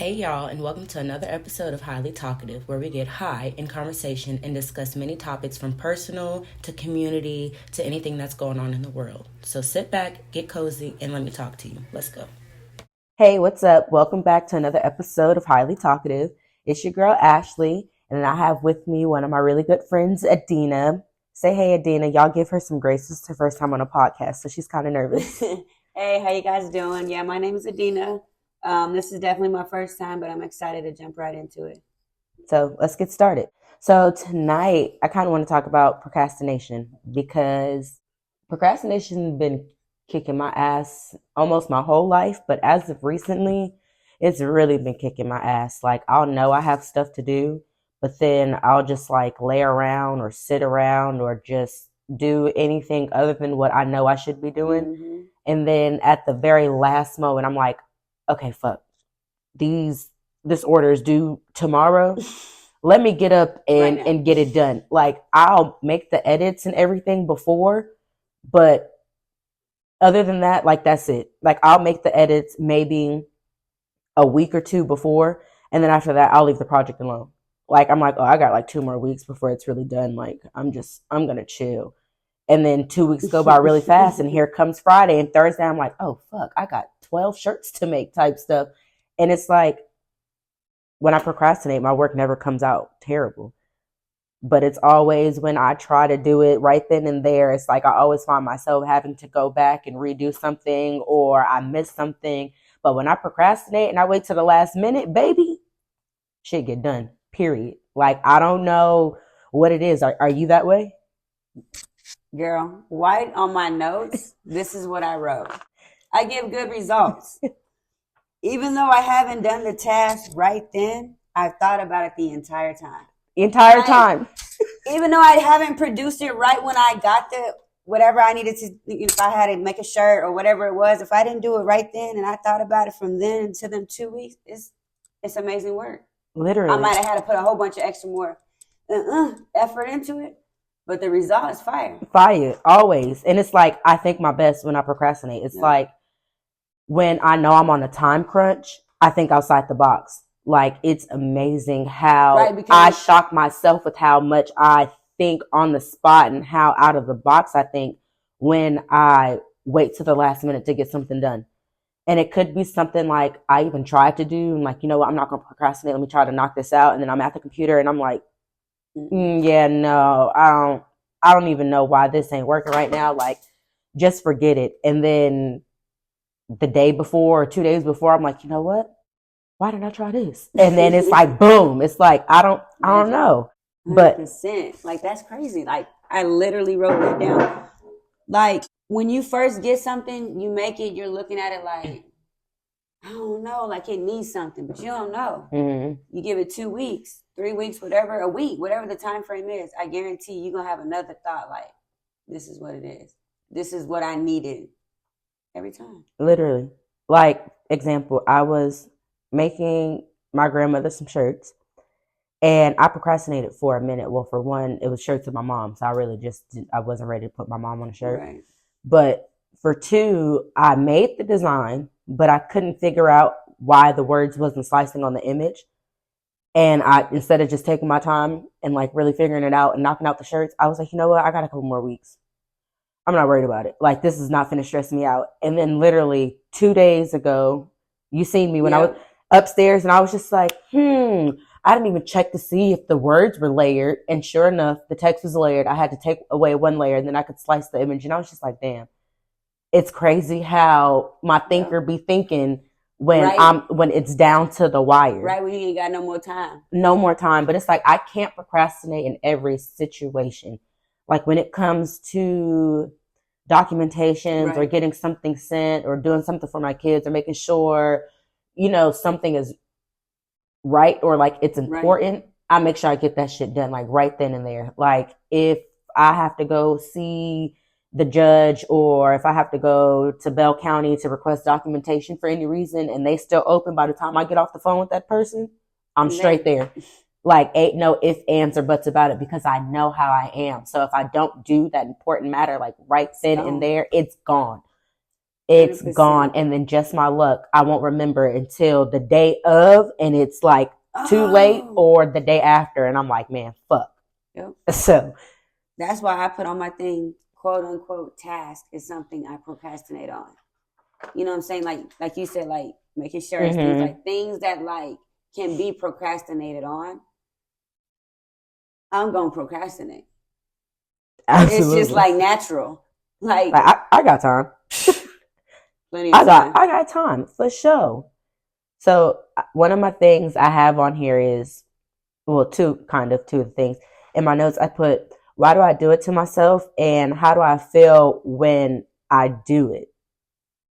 Hey y'all, and welcome to another episode of Highly Talkative, where we get high in conversation and discuss many topics from personal to community to anything that's going on in the world. So sit back, get cozy, and let me talk to you. Let's go. Hey, what's up? Welcome back to another episode of Highly Talkative. It's your girl Ashley, and I have with me one of my really good friends, Adina. Say hey, Adina. Y'all give her some grace. This is her first time on a podcast, so she's kind of nervous. Hey, how you guys doing? Yeah, my name is Adina. This is definitely my first time, but I'm excited to jump right into it. So let's get started. So tonight, I kind of want to talk about procrastination because procrastination has been kicking my ass almost my whole life. But as of recently, it's really been kicking my ass. Like, I'll know I have stuff to do, but then I'll just like lay around or sit around or just do anything other than what I know I should be doing. Mm-hmm. And then at the very last moment, I'm like, okay, fuck. This order is due tomorrow. Let me get up and get it done. Like, I'll make the edits and everything before, but other than that, like, that's it. Like, I'll make the edits maybe a week or two before, and then after that, I'll leave the project alone. Like, I'm like, oh, I got like 2 more weeks before it's really done. Like, I'm gonna chill. And then 2 weeks go by really fast, and here comes Friday and Thursday. I'm like, oh, fuck, I got 12 shirts to make type stuff. And it's like, when I procrastinate, my work never comes out terrible. But it's always when I try to do it right then and there, it's like I always find myself having to go back and redo something or I miss something. But when I procrastinate and I wait till the last minute, baby, shit get done, period. Like, I don't know what it is. Are you that way? Girl, white on my notes, this is what I wrote. I give good results. Even though I haven't done the task right then, I've thought about it the entire time. Time. Even though I haven't produced it right when I got the whatever I needed to, if I had to make a shirt or whatever it was, if I didn't do it right then and I thought about it from then to them 2 weeks, it's amazing work. Literally. I might have had to put a whole bunch of extra more effort into it, but the result is fire. Fire, always. And it's like, I think my best when I procrastinate. It's like, when I know I'm on a time crunch, I think outside the box. Like, it's amazing how I shock myself with how much I think on the spot and how out of the box I think when I wait to the last minute to get something done. And it could be something like I even tried to do, and like, you know what, I'm not going to procrastinate. Let me try to knock this out. And then I'm at the computer and I'm like, yeah, no, I don't even know why this ain't working right now. Like, just forget it. And then the day before or 2 days before, I'm like, you know what? Why didn't I try this? And then it's like, boom. It's like, I don't know. 100%. But like, that's crazy. Like, I literally wrote that down. Like, when you first get something, you make it, you're looking at it like, I don't know, like it needs something, but you don't know. Mm-hmm. You give it 2 weeks, 3 weeks, whatever, a week, whatever the time frame is. I guarantee you're going to have another thought like, this is what it is. This is what I needed. Every time. Literally. Like, example, I was making my grandmother some shirts and I procrastinated for a minute. Well, for one, it was shirts of my mom. So I wasn't ready to put my mom on a shirt. Right. But for two, I made the design, but I couldn't figure out why the words wasn't slicing on the image. And instead of just taking my time and like really figuring it out and knocking out the shirts, I was like, you know what? I got a couple more weeks. I'm not worried about it. Like, this is not finna stress me out. And then literally 2 days ago, you seen me when I was upstairs and I was just like, I didn't even check to see if the words were layered. And sure enough, the text was layered. I had to take away one layer and then I could slice the image. And I was just like, damn, it's crazy how my thinker be thinking when it's down to the wire. Right, when you ain't got no more time. No more time. But it's like, I can't procrastinate in every situation. Like, when it comes to documentations or getting something sent or doing something for my kids or making sure, you know, something is right or like it's important, I make sure I get that shit done like right then and there. Like, if I have to go see the judge or if I have to go to Bell County to request documentation for any reason and they still open by the time I get off the phone with that person, I'm straight there. Like, ain't no ifs, ands, or buts about it because I know how I am. So if I don't do that important matter, like right then and there, it's gone. it's 100%. gone. And then just my luck, I won't remember until the day of, and it's like too late, or the day after, and I'm like, man, fuck. Yep. So that's why I put on my thing, quote unquote, task is something I procrastinate on. You know what I'm saying? Like you said, like making sure it's things like things that like can be procrastinated on. I'm gonna procrastinate. absolutely. It's just like natural. Like I got time. Plenty of time. I got time for sure. So one of my things I have on here is, well, two of the things. In my notes, I put, why do I do it to myself, and how do I feel when I do it?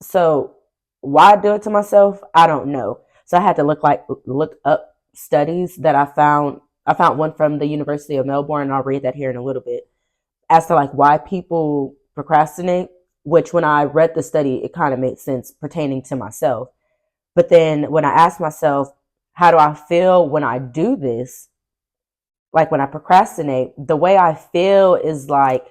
So why I do it to myself, I don't know. So I had to look up studies that I found. I found one from the University of Melbourne, and I'll read that here in a little bit, as to like why people procrastinate, which when I read the study, it kind of made sense pertaining to myself. But then when I asked myself, how do I feel when I do this? Like when I procrastinate, the way I feel is like,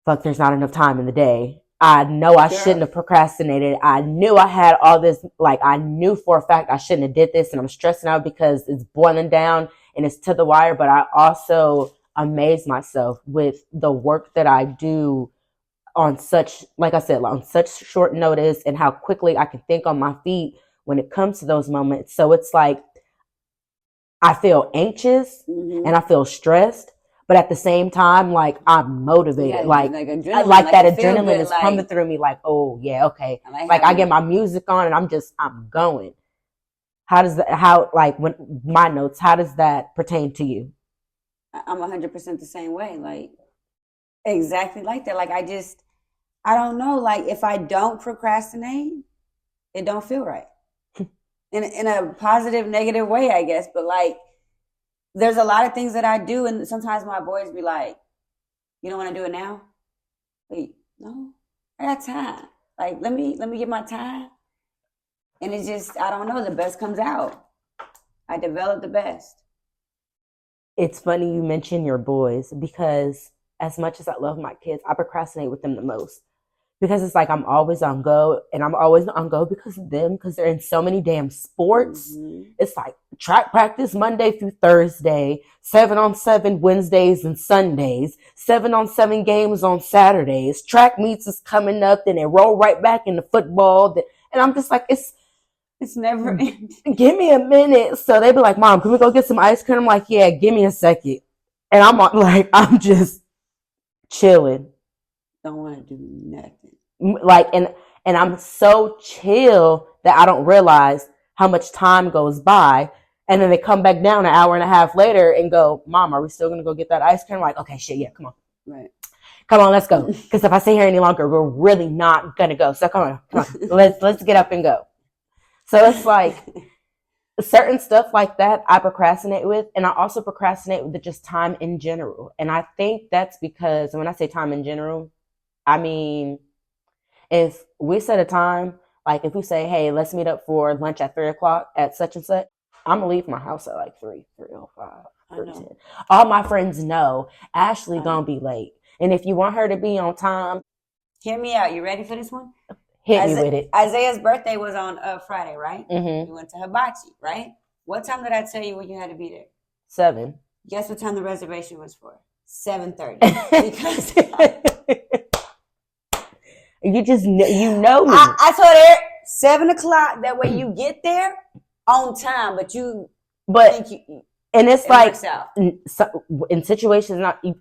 fuck, there's not enough time in the day. I know I shouldn't have procrastinated. I knew I had all this, like I knew for a fact I shouldn't have did this, and I'm stressing out because it's boiling down and it's to the wire. But I also amaze myself with the work that I do on such, like I said, on such short notice, and how quickly I can think on my feet when it comes to those moments. So it's like I feel anxious and I feel stressed, but at the same time, like I'm motivated. Like that adrenaline is coming through me. Like, oh yeah, okay. Like I get my music on and I'm going. How does that? When my notes? How does that pertain to you? I'm 100% the same way. Like exactly like that. Like I don't know. Like if I don't procrastinate, it don't feel right. In a positive, negative way, I guess. But like, there's a lot of things that I do, and sometimes my boys be like, "You don't want to do it now?" Wait, no, I got time. Like, let me get my time. And it's just, I don't know. The best comes out. I develop the best. It's funny you mention your boys, because as much as I love my kids, I procrastinate with them the most. Because it's like I'm always on go, and I'm always on go because of them, because they're in so many damn sports. It's like track practice Monday through Thursday, 7-on-7 Wednesdays and Sundays, 7-on-7 games on Saturdays. Track meets is coming up, then they roll right back into football. And I'm just like, it's never ending. Give me a minute. So they be like, Mom, can we go get some ice cream? I'm like, yeah, give me a second. And I'm just chilling. Don't want to do nothing. Like, and I'm so chill that I don't realize how much time goes by. And then they come back down an hour and a half later and go, Mom, are we still going to go get that ice cream? I'm like, okay, shit, yeah, come on. Right. Come on, let's go. Because if I stay here any longer, we're really not going to go. So come on. Let's get up and go. So it's like certain stuff like that I procrastinate with. And I also procrastinate with just time in general. And I think that's because when I say time in general, I mean, if we set a time, like if we say, hey, let's meet up for lunch at 3:00 at such and such, I'm going to leave my house at like 3:05, 3:10. All my friends know Ashley going to be late. And if you want her to be on time, hear me out. You ready for this one? Hit me with it. Isaiah's birthday was on Friday, right? Mm-hmm. You went to Hibachi, right? What time did I tell you when you had to be there? 7. Guess what time the reservation was for? 7:30. Because you just you know me. I told her 7:00. That way you get there on time, and it's like in situations,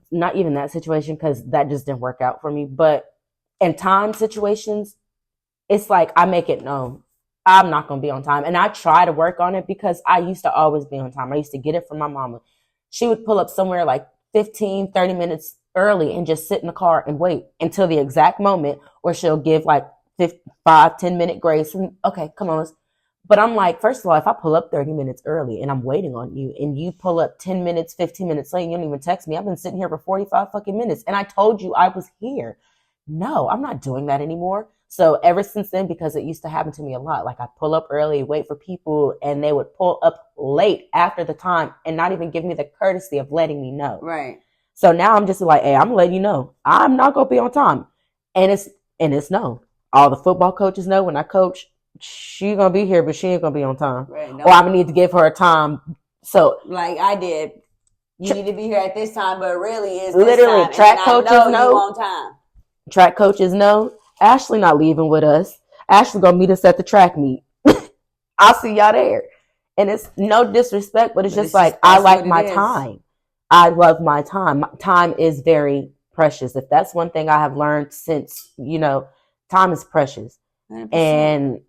not even that situation, because that just didn't work out for me. But in time situations, it's like I make it known I'm not going to be on time. And I try to work on it, because I used to always be on time. I used to get it from my mama. She would pull up somewhere like 15, 30 minutes early and just sit in the car and wait until the exact moment, or she'll give like 5-10 minute grace. And okay, come on. But I'm like, first of all, if I pull up 30 minutes early and I'm waiting on you, and you pull up 10 minutes, 15 minutes late, and you don't even text me, I've been sitting here for 45 fucking minutes and I told you I was here. No, I'm not doing that anymore. So ever since then, because it used to happen to me a lot, like I pull up early, wait for people, and they would pull up late after the time and not even give me the courtesy of letting me know. Right. So now I'm just like, hey, I'm letting you know I'm not gonna be on time, and it's no. All the football coaches know when I coach, she gonna be here, but she ain't gonna be on time. Right, no. Or I'm gonna need to give her a time. So like I did, you need to be here at this time, but really it's literally this time. track coaches know. On time. Track coaches know. Ashley not leaving with us. Ashley gonna meet us at the track meet. I'll see y'all there. And it's no disrespect, but it's just like I like my time. I love my time. Time is very precious. If that's one thing I have learned since, time is precious. 100%. And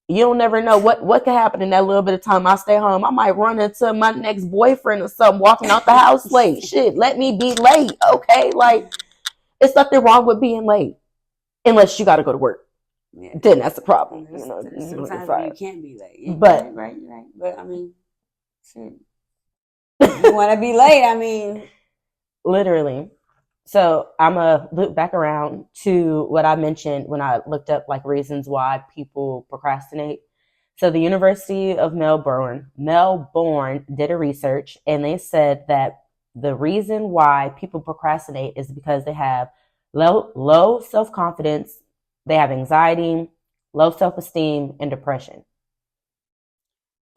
you'll never know what could happen in that little bit of time I stay home. I might run into my next boyfriend or something walking out the house late. Shit, let me be late, okay? Like, it's nothing wrong with being late. Unless you got to go to work. Yeah. Then that's the problem. Sometimes you can't be late. But, right. But, I mean, shit. You want to be late, I mean. Literally. So I'm going to loop back around to what I mentioned when I looked up like reasons why people procrastinate. So the University of Melbourne did a research, and they said that the reason why people procrastinate is because they have low self-confidence, they have anxiety, low self-esteem, and depression.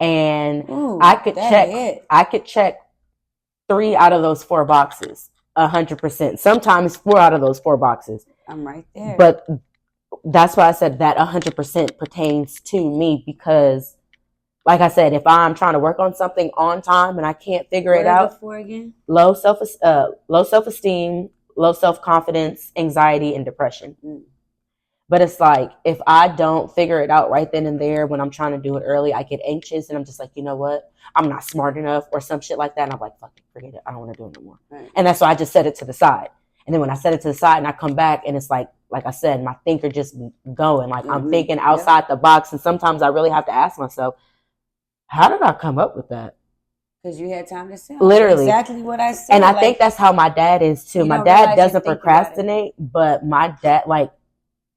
And I could check 3 out of those 4 boxes. 100%. Sometimes 4 out of those 4 boxes. I'm right there. But that's why I said that 100% pertains to me, because, like I said, if I'm trying to work on something on time and I can't figure it out, what are the 4 again? Low self-esteem, low self-confidence, anxiety, and depression. But it's like, if I don't figure it out right then and there when I'm trying to do it early, I get anxious and I'm just like, you know what? I'm not smart enough or some shit like that. And I'm like, fuck it, forget it. I don't want to do it no more. Right. And that's why I just set it to the side. And then when I set it to the side and I come back and it's like I said, my thinker just going. Like, I'm thinking outside the box. And sometimes I really have to ask myself, how did I come up with that? Because you had time to say literally exactly what I said. And I think that's how my dad is too. My dad doesn't procrastinate, but my dad, like,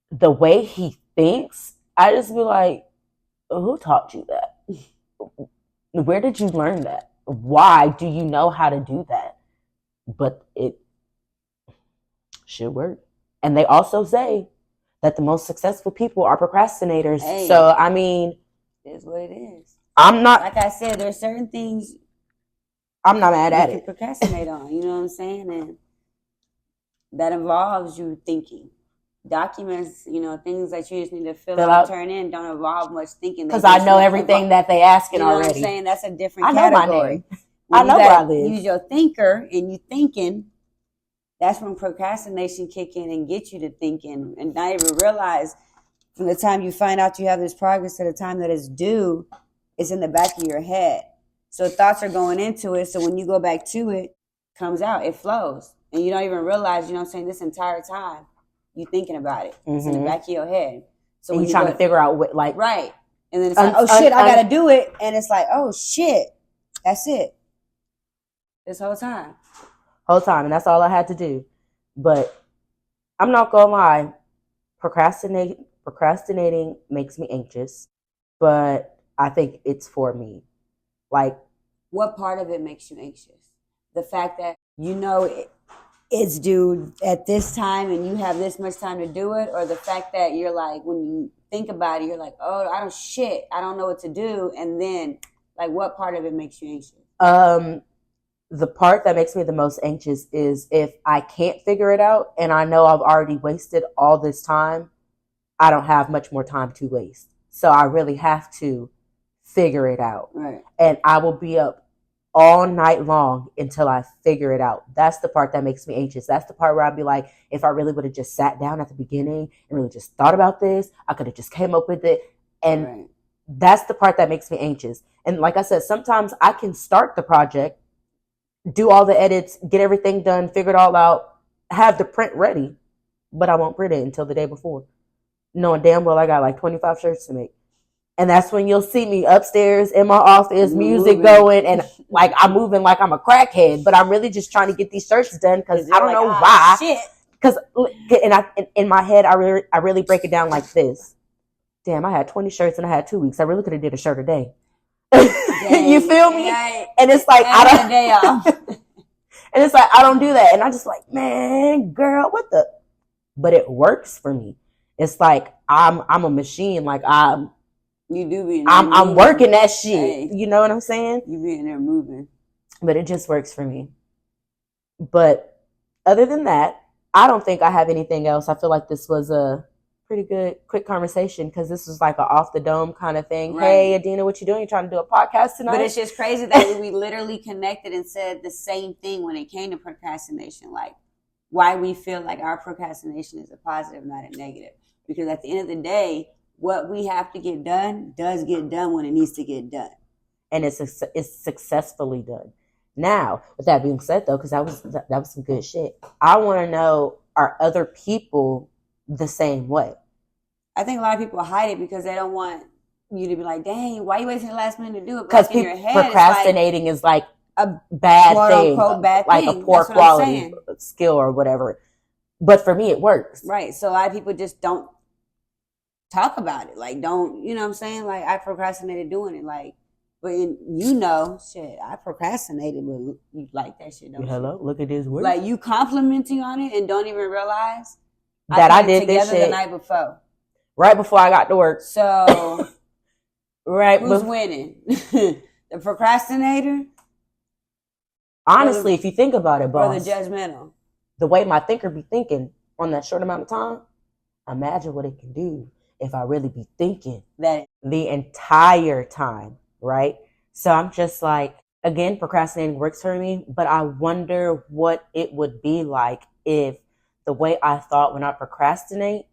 the way he thinks, I just be like, who taught you that? Where did you learn that? Why do you know how to do that? But it should work. And they also say that the most successful people are procrastinators. Hey, so, I mean, it is what it is. I'm not, like I said, there's certain things I'm not mad at it. You can procrastinate on, you know what I'm saying? And that involves you thinking. Documents, things that you just need to fill out, turn in, don't involve much thinking. Because I know everything that they asking already. What I'm saying? That's a different category. I know my name. I know where I live. Use your thinker and you thinking. That's when procrastination kick in and get you to thinking and not even realize from the time you find out you have this progress to the time that it's due, it's in the back of your head. So thoughts are going into it. So when you go back to it, comes out, it flows. And you don't even realize, this entire time, you thinking about it. It's in the back of your head. So when you're trying to figure out what, like, right. And then it's like, oh shit, I gotta do it. And it's like, oh shit, that's it. This whole time. And that's all I had to do. But I'm not gonna lie, procrastinating makes me anxious, but I think it's for me. Like, what part of it makes you anxious? The fact that it's due at this time and you have this much time to do it, or the fact that you're like, when you think about it, you're like, oh, I don't know what to do. And then, like, what part of it makes you anxious? The part that makes me the most anxious is if I can't figure it out and I know I've already wasted all this time, I don't have much more time to waste. So I really have to figure it out. Right. And I will be up all night long until I figure it out. That's the part that makes me anxious. That's the part where I'd be like, if I really would have just sat down at the beginning and really just thought about this, I could have just came up with it. And that's the part that makes me anxious. And like I said, sometimes I can start the project, do all the edits, get everything done, figure it all out, have the print ready, but I won't print it until the day before, knowing damn well I got like 25 shirts to make. And that's when you'll see me upstairs in my office, music going, and like I'm moving like I'm a crackhead, but I'm really just trying to get these shirts done because I don't know why. Because in my head, I really break it down like this. Damn, I had 20 shirts and I had 2 weeks. I really could have did a shirt a day. You feel me? And it's like and it's like I don't do that, and I'm just like, man, girl, what the? But it works for me. It's like I'm a machine. Like You do be. I'm working that shit. Hey, you know what I'm saying? You be in there moving. But it just works for me. But other than that, I don't think I have anything else. I feel like this was a pretty good, quick conversation because this was like an off the dome kind of thing. Right. Hey, Adina, what you doing? You trying to do a podcast tonight? But it's just crazy that we literally connected and said the same thing when it came to procrastination. Like, why we feel like our procrastination is a positive, not a negative. Because at the end of the day, what we have to get done does get done when it needs to get done. And it's successfully done. Now, with that being said, though, because that was some good shit, I want to know, are other people the same way? I think a lot of people hide it because they don't want you to be like, dang, why are you waiting the last minute to do it? Because procrastinating is like a bad thing, bad like thing. A poor quality skill or whatever. But for me, it works. Right. So a lot of people just don't talk about it. Like, don't, you know what I'm saying? Like, I procrastinated doing it. Like, but shit, I procrastinated, but you like that shit, don't you? Hello, look at this work. Like, you complimenting on it and don't even realize that I did this shit the night before. Right before I got to work. So, who's winning? The procrastinator? Honestly, if you think about it, boss. Or the judgmental? The way my thinker be thinking on that short amount of time, imagine what it can do if I really be thinking that the entire time, right? So I'm just like, again, procrastinating works for me, but I wonder what it would be like if the way I thought when I procrastinate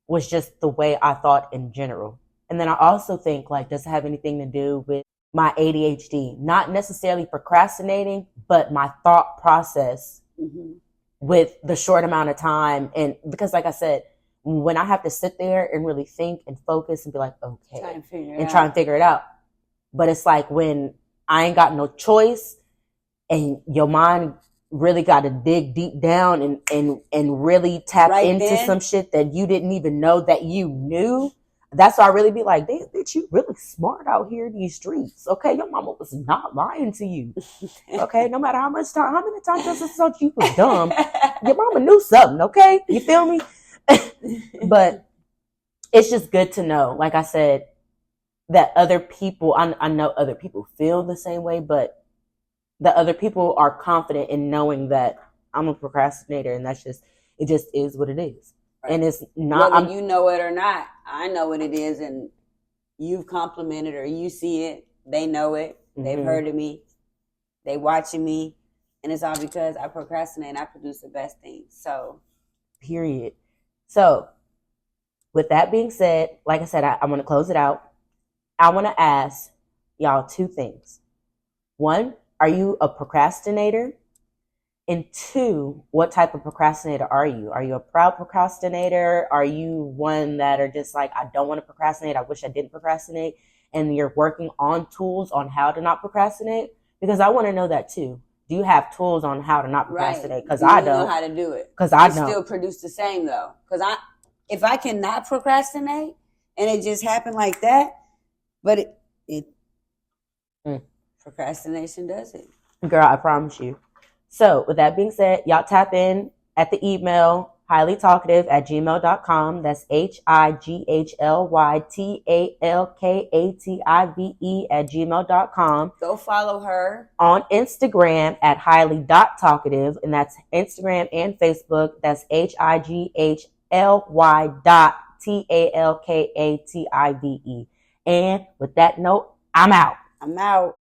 was just the way I thought in general. And then I also think, like, does it have anything to do with my ADHD? Not necessarily procrastinating, but my thought process with the short amount of time. And because, like I said, when I have to sit there and really think and focus and be like, okay, try and figure it out. But it's like when I ain't got no choice and your mind really got to dig deep down and really tap into some shit that you didn't even know that you knew. That's why I really be like, damn, bitch, you really smart out here in these streets. Okay, your mama was not lying to you. Okay, no matter how many times I told you was dumb, your mama knew something. Okay, you feel me? But it's just good to know, like I said, that other people, I know other people feel the same way, but the other people are confident in knowing that I'm a procrastinator, and it just is what it is. Right. And it's not, whether you know it or not, I know what it is, and you've complimented or you see it, they know it, they've heard of me, they watching me, and it's all because I procrastinate and I produce the best things. So, period. So, with that being said, like I said, I'm going to close it out. I want to ask y'all two things. One, are you a procrastinator? And two, what type of procrastinator are you? Are you a proud procrastinator? Are you one that are just like, I don't want to procrastinate. I wish I didn't procrastinate. And you're working on tools on how to not procrastinate? Because I want to know that too. Do you have tools on how to not procrastinate? Because I don't know how to do it. Because I don't. Still produce the same though. Because if I cannot procrastinate and it just happened like that, but procrastination does it. Girl, I promise you. So with that being said, y'all tap in at the email highlytalkative@gmail.com. That's HIGHLYTALKATIVE@gmail.com. Go follow her on Instagram at highly.talkative, and that's Instagram and Facebook. That's HIGHLY.TALKATIVE. And with that note, I'm out.